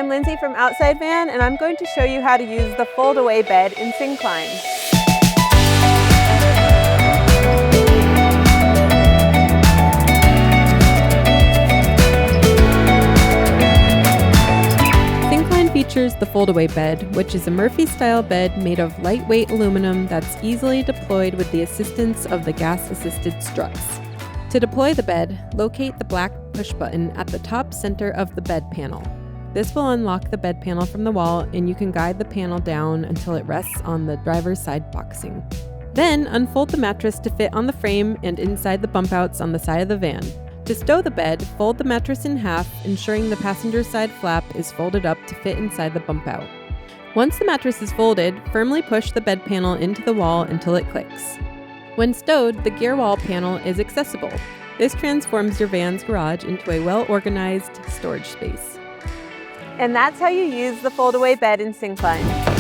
I'm Lindsey from Outside Van, and I'm going to show you how to use the Foldaway Bed in Syncline. Syncline features the Foldaway Bed, which is a Murphy-style bed made of lightweight aluminum that's easily deployed with the assistance of the gas-assisted struts. To deploy the bed, locate the black push button at the top center of the bed panel. This will unlock the bed panel from the wall, and you can guide the panel down until it rests on the driver's side boxing. Then, unfold the mattress to fit on the frame and inside the bump outs on the side of the van. To stow the bed, fold the mattress in half, ensuring the passenger side flap is folded up to fit inside the bump out. Once the mattress is folded, firmly push the bed panel into the wall until it clicks. When stowed, the gear wall panel is accessible. This transforms your van's garage into a well-organized storage space. And that's how you use the Foldaway Bed in Syncline.